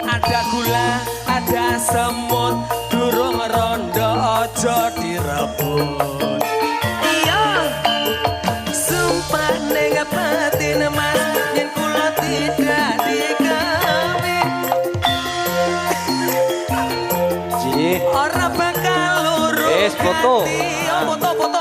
Ada gula, ada semut, durung rondo ojo direbut. Iya, sumpah neng batin mas, yen kula tidak digawe. Ji, Ora bakal lurus. foto. Foto.